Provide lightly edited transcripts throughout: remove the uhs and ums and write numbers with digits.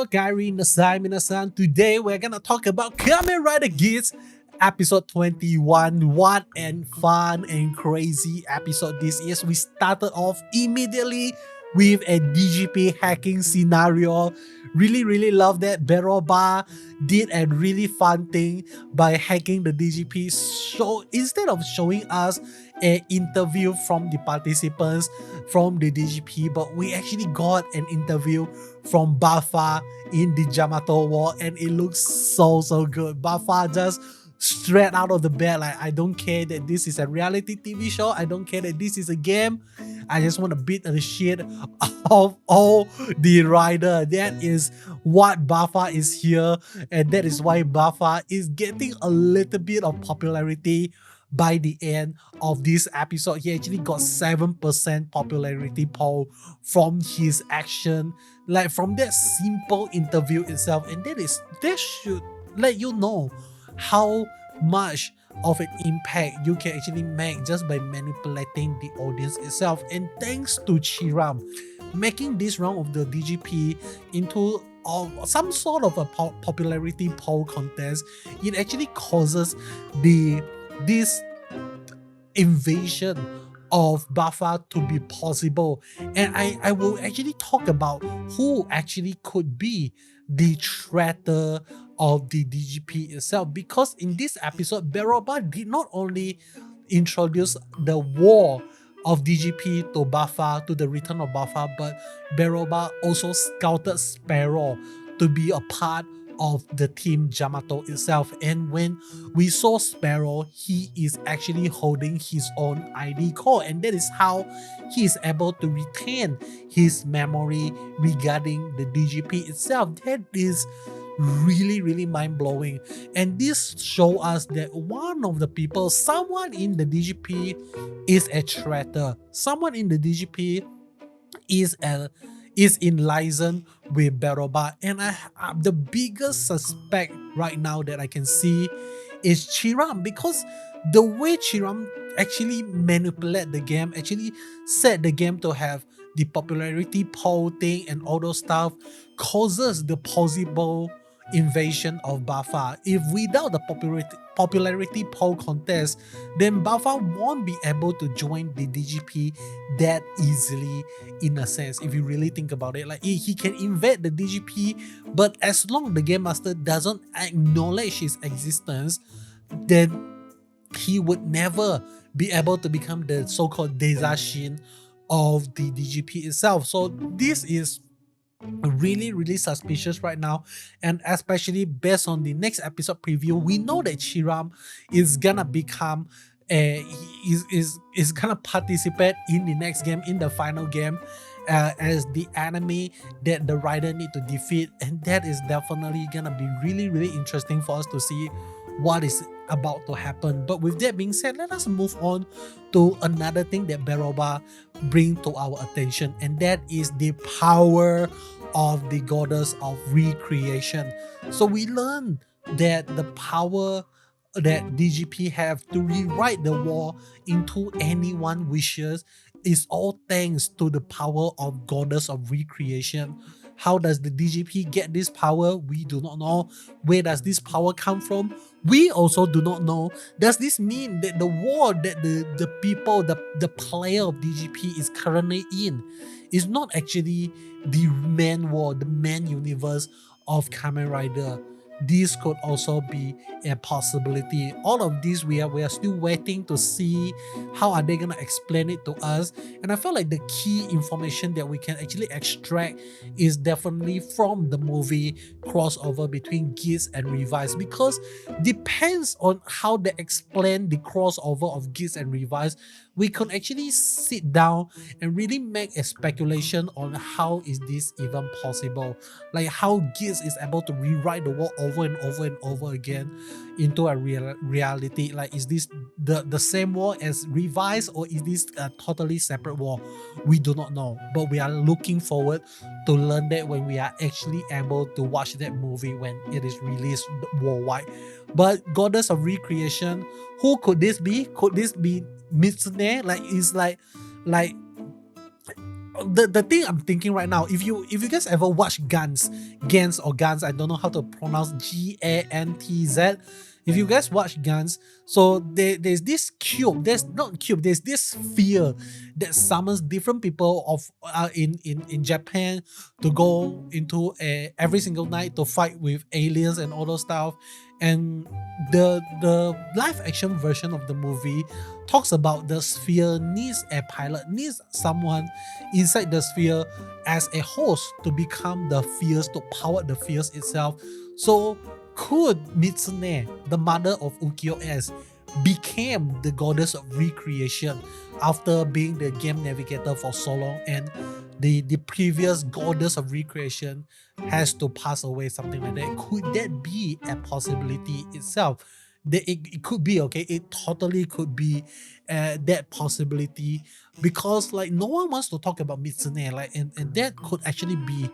Kairi Nasai Minasan. Today we're gonna talk about Kamen Rider Geats episode 21. What and fun and crazy episode this is. We started off immediately with a DGP hacking scenario. Really love that. Beroba did a really fun thing by hacking the DGP. So instead of showing us an interview from the participants from the DGP, but we actually got an interview from Buffa in the Yamato War, and it looks so good. Buffa just straight out of the bed, like, I don't care that this is a reality TV show, I don't care that this is a game, I just want to beat the shit of all the rider. That is what Buffa is here, and that is why Buffa is getting a little bit of popularity. By the end of this episode, he actually got 7% popularity poll from his action, like from that simple interview itself, and that should let you know how much of an impact you can actually make just by manipulating the audience itself. And thanks to Chiram making this round of the DGP into some sort of a popularity poll contest, it actually causes this invasion of Buffa to be possible. And I will actually talk about who actually could be the traitor of the DGP itself, because in this episode, Beroba did not only introduce the war of DGP to Buffa, to the return of Buffa, but Beroba also scouted Sparrow to be a part of the team Yamato itself. And when we saw Sparrow, he is actually holding his own ID code, and that is how he is able to retain his memory regarding the DGP itself. That is really mind-blowing, and this show us that one of the people, someone in the DGP, is a traitor. Someone in the DGP is in liaison with Beroba, and the biggest suspect right now that I can see is Chiram, because the way Chiram actually manipulate the game, actually set the game to have the popularity poll thing and all those stuff, causes the possible invasion of Buffa. If without the popularity poll contest, then Buffa won't be able to join the DGP that easily, in a sense, if you really think about it. Like, he can invade the DGP, but as long the game master doesn't acknowledge his existence, then he would never be able to become the so-called Desashin of the DGP itself. So this is really suspicious right now, and especially based on the next episode preview, we know that Chiram is gonna become is gonna participate in the next game, in the final game, as the enemy that the rider need to defeat, and that is definitely gonna be really interesting for us to see what is about to happen. But with that being said, let us move on to another thing that Beroba bring to our attention, and that is the power of the goddess of recreation. So we learn that the power that DGP have to rewrite the war into anyone wishes is all thanks to the power of goddess of recreation. How does the DGP get this power? We do not know. Where does this power come from? We also do not know. Does this mean that the war that the people, the player of DGP is currently in is not actually the main war, the main universe of Kamen Rider? This could also be a possibility. All of this we are still waiting to see how are they gonna explain it to us. And I feel like the key information that we can actually extract is definitely from the movie crossover between Geats and Revise, because depends on how they explain the crossover of Geats and Revise, we can actually sit down and really make a speculation on how is this even possible. Like how Geats is able to rewrite the world over and over again into a reality. Like, is this the same war as Revise, or is this a totally separate war? We do not know, but we are looking forward to learn that when we are actually able to watch that movie when it is released worldwide. But Goddess of Recreation, who could this be? Could this be Mitsune? Like, it's like the thing I'm thinking right now, if you guys ever watch Gans or Gans, I don't know how to pronounce Gantz. If you guys watch Gans, so there's this cube, there's not cube, there's this sphere that summons different people of in Japan to go into every single night to fight with aliens and all those stuff. And the live action version of the movie talks about the sphere needs a pilot, needs someone inside the sphere as a host to become the fierce, to power the fierce itself. So could Mitsune, the mother of Ukiyo-S, became the goddess of recreation after being the game navigator for so long, and the previous goddess of recreation has to pass away, something like that? Could that be a possibility itself? It could be, okay, it totally could be that possibility, because like no one wants to talk about Mitsune, like, and that could actually be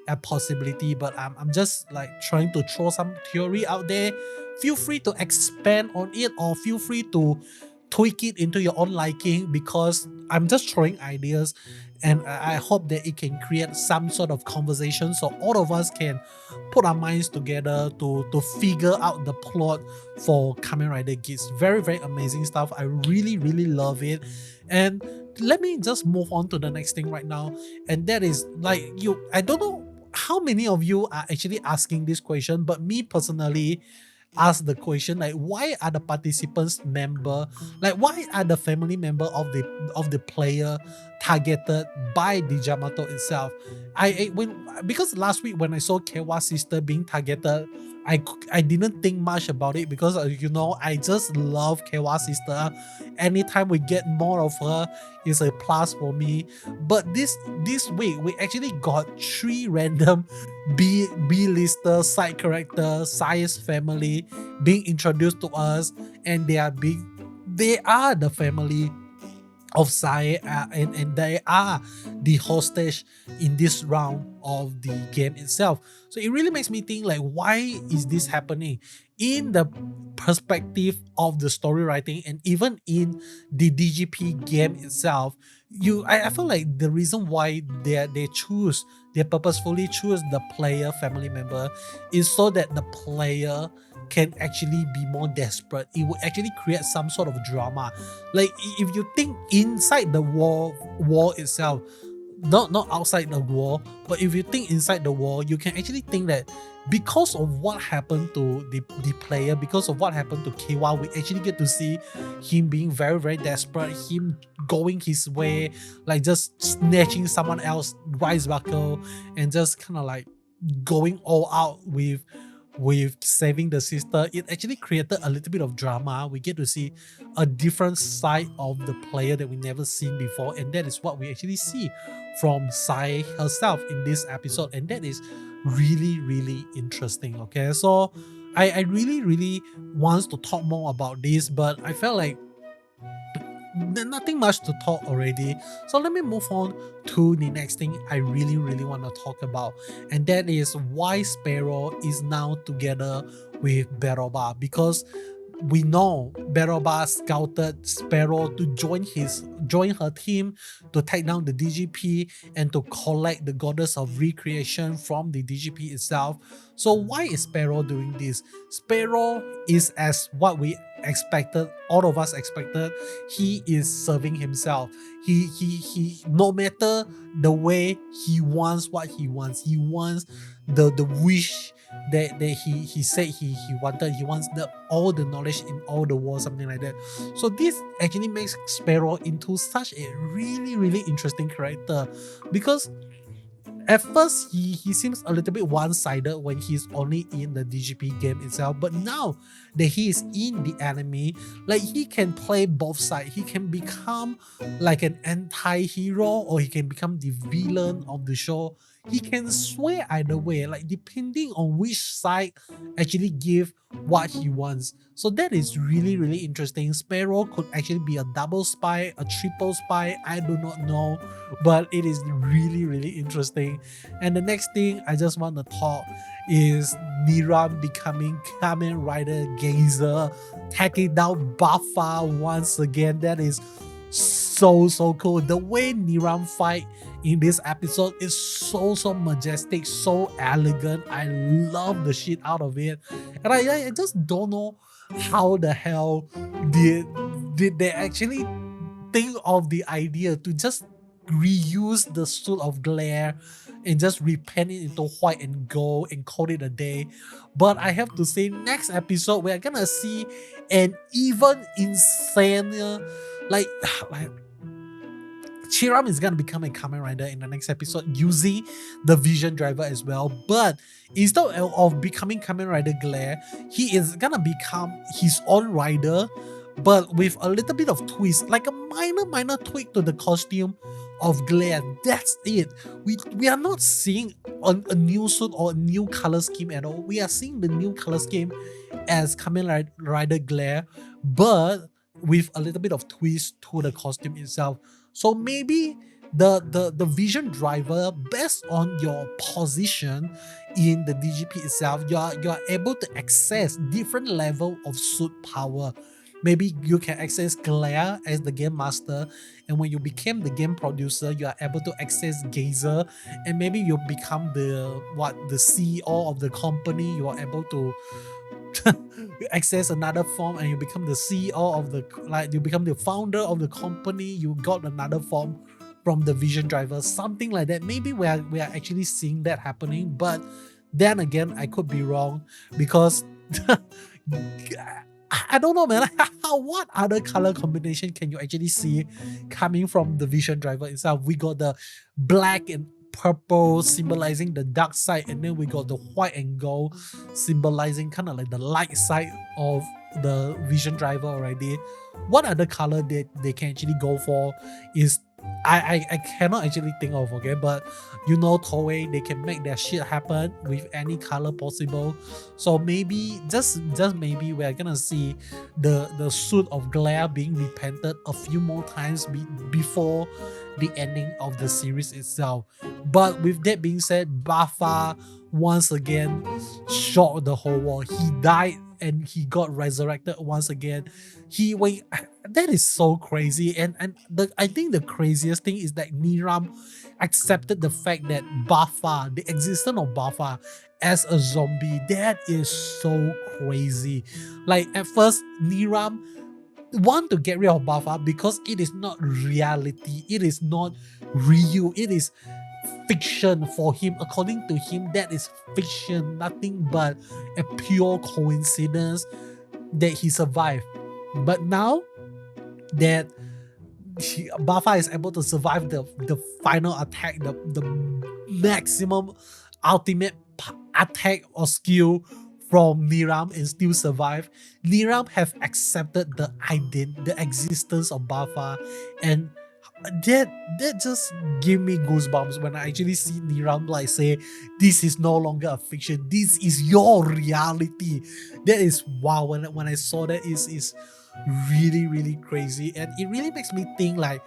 a possibility. But I'm just like trying to throw some theory out there. Feel free to expand on it, or feel free to tweak it into your own liking, because I'm just throwing ideas, and I hope that it can create some sort of conversation so all of us can put our minds together to figure out the plot for Kamen Rider Geats. Very, very amazing stuff. I really, really love it. And let me just move on to the next thing right now, and that is like, I don't know how many of you are actually asking this question, but me personally ask the question, like, why are the participants member, like why are the family member of the player targeted by the Yamato itself? Because last week when I saw Kewa's sister being targeted, I didn't think much about it, because I just love Kewa's sister. Anytime we get more of her is a plus for me. But this week we actually got 3 random B-lister side characters, Sai's family, being introduced to us, and they are the family of Sai, and they are the hostage in this round of the game itself. So it really makes me think, like, why is this happening? In the perspective of the story writing, and even in the DGP game itself, I feel like the reason why they purposefully choose the player family member is so that the player can actually be more desperate. It would actually create some sort of drama. Like, if you think inside the wall itself, not outside the wall, but if you think inside the wall, you can actually think that because of what happened to the player, because of what happened to Kewa, we actually get to see him being very, very desperate, him going his way, like just snatching someone else's rice buckle, and just kind of like going all out with saving the sister. It actually created a little bit of drama. We get to see a different side of the player that we never seen before, and that is what we actually see from Sai herself in this episode, and that is really, really interesting. Okay, so I really, really wants to talk more about this, but I felt like nothing much to talk already. So let me move on to the next thing I really, really want to talk about, and that is why Sparrow is now together with Beroba. Because we know Beroba scouted Sparrow to join her team to take down the DGP and to collect the goddess of recreation from the DGP itself. So why is Sparrow doing this? Sparrow is, as what we expected, all of us expected, he is serving himself. He no matter the way, he wants what he wants. He wants the wish that he said he wanted. He wants all the knowledge in all the world, something like that. So this actually makes Sparrow into such a really, really interesting character, because at first he seems a little bit one-sided when he's only in the DGP game itself, but now that he is in the anime, like, he can play both sides. He can become like an anti-hero, or he can become the villain of the show. He can sway either way, like depending on which side actually give what he wants. So that is really, really interesting. Sparrow could actually be a double spy, a triple spy, I do not know, but it is really, really interesting. And the next thing I just want to talk is Niram becoming Kamen Rider Gazer, taking down Buffa once again. That is so cool. The way Niram fight in this episode is so majestic, so elegant. I love the shit out of it, and I just don't know how the hell did they actually think of the idea to just reuse the suit of glare and just repaint it into white and gold and call it a day. But I have to say, next episode we're gonna see an even insane like like Chiram is gonna become a Kamen Rider in the next episode using the Vision Driver as well. But instead of becoming Kamen Rider Glare, he is gonna become his own rider, but with a little bit of twist, like a minor tweak to the costume of Glare. That's it. We are not seeing a new suit or a new color scheme at all. We are seeing the new color scheme as Kamen Rider Glare, but with a little bit of twist to the costume itself. So maybe the vision driver, based on your position in the DGP itself, you're able to access different level of suit power. Maybe you can access Glare as the game master, and when you became the game producer, you are able to access Gazer, and maybe you become the CEO of the company. You are able to you access another form and you become the CEO of the, like, you become the founder of the company. You got another form from the vision driver, something like that. Maybe we are actually seeing that happening, but then again, I could be wrong, because I don't know, man. What other color combination can you actually see coming from the vision driver itself? We got the black and purple symbolizing the dark side, and then we got the white and gold symbolizing kind of like the light side of the vision driver already. What other color they can actually go for is I cannot actually think of, okay? But you know, Toei, they can make their shit happen with any color possible. So maybe, just maybe, we're gonna see the suit of Glare being repainted a few more times before the ending of the series itself. But with that being said, Bafa once again shocked the whole world. He died and he got resurrected once again. That is so crazy. And I think the craziest thing is that Niram accepted the fact that Bafa, the existence of Bafa as a zombie. That is so crazy. Like, at first, Niram want to get rid of Bafa because it is not reality, it is not real, it is fiction for him. According to him, that is fiction, nothing but a pure coincidence that he survived. But now that Bafa is able to survive the final attack, the maximum ultimate attack or skill from Niram, and still survive, Niram have accepted the existence of Bafa, and that just give me goosebumps when I actually see Niram like say, this is no longer a fiction, this is your reality. That is wow. When I saw that, is really crazy, and it really makes me think, like,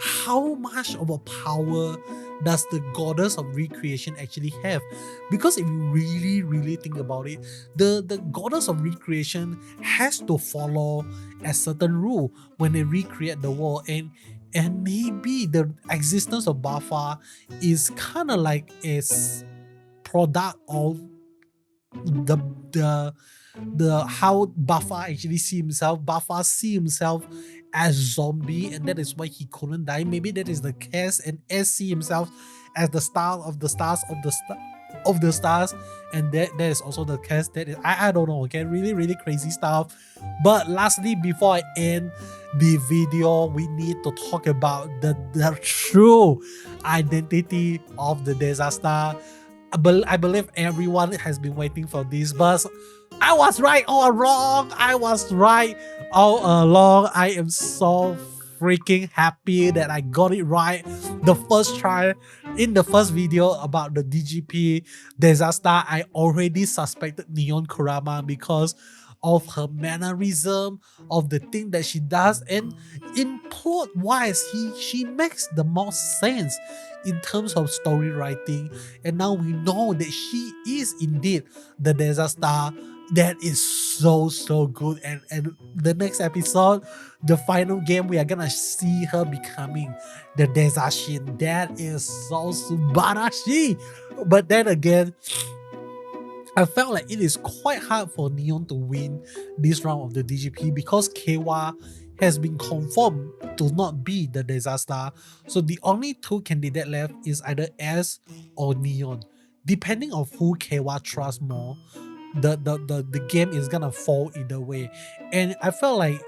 how much of a power does the goddess of recreation actually have? Because if you really think about it, the goddess of recreation has to follow a certain rule when they recreate the world, and maybe the existence of Bafa is kind of like a product of the how Bafa actually see himself. Bafa see himself as zombie, and that is why he couldn't die. Maybe that is the case, and S see himself as the star of the stars of the stars, and that is also the case. That is, I don't know, okay, really crazy stuff. But lastly, before I end the video, we need to talk about the true identity of the disaster. I believe everyone has been waiting for this, but I was right all along. I was right all along. I am so freaking happy that I got it right the first try. In the first video about the DGP disaster, I already suspected Neon Kurama because of her mannerism, of the thing that she does, and in plot wise, she makes the most sense in terms of story writing. And now we know that she is indeed the disaster. That is so good. And the next episode, the final game, we are gonna see her becoming the Desashin. That is so subarashi. But then again, I felt like it is quite hard for Neon to win this round of the DGP because Kewa has been confirmed to not be the disaster. So the only two candidates left is either S or Neon. Depending of who Kewa trusts more, the game is gonna fall either way. And I felt like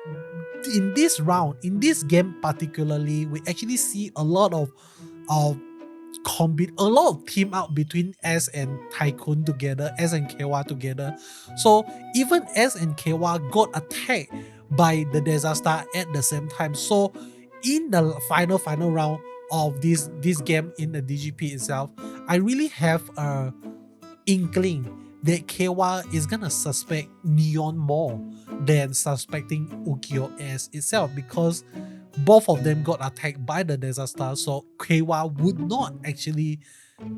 in this round, in this game particularly, we actually see a lot of a lot of team out between S and Tycoon together, S and Kewa together. So even S and Kewa got attacked by the disaster at the same time. So in the final round of this game in the DGP itself, I really have a inkling that Kewa is gonna suspect Neon more than suspecting Ukyo S itself, because both of them got attacked by the disaster. So Kewa would not actually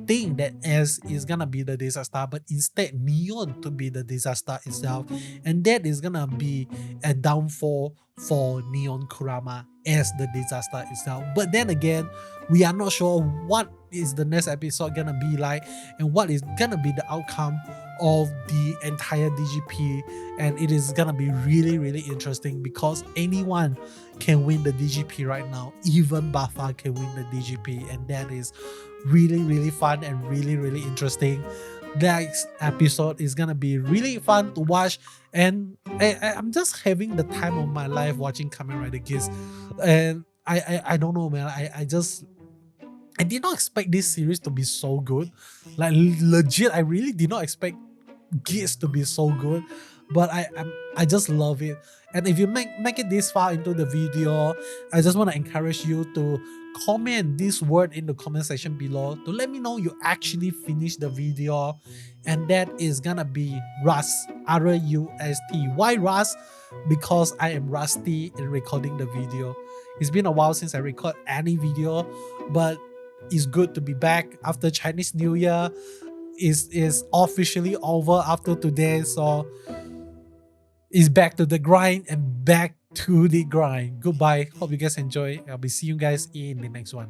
think that S is gonna be the disaster, but instead Neon to be the disaster itself, and that is gonna be a downfall for Neon Kurama as the disaster itself. But then again, we are not sure what is the next episode gonna be like and what is gonna be the outcome of the entire DGP, and it is gonna be really interesting because anyone can win the DGP right now. Even Bafa can win the DGP, and that is really fun and really interesting. Next episode is gonna be really fun to watch, and I'm just having the time of my life watching Kamen Rider Geats, and I don't know, man. I did not expect this series to be so good. Like legit, I really did not expect Geats to be so good, but I just love it. And if you make it this far into the video, I just want to encourage you to comment this word in the comment section below to let me know you actually finished the video, and that is gonna be Rust, R-U-S-T. Why Rust? Because I am rusty in recording the video. It's been a while since I record any video, but it's good to be back after Chinese New Year. Is officially over after today, so it's back to the grind and back to the grind. Goodbye. Hope you guys enjoy. I'll be seeing you guys in the next one.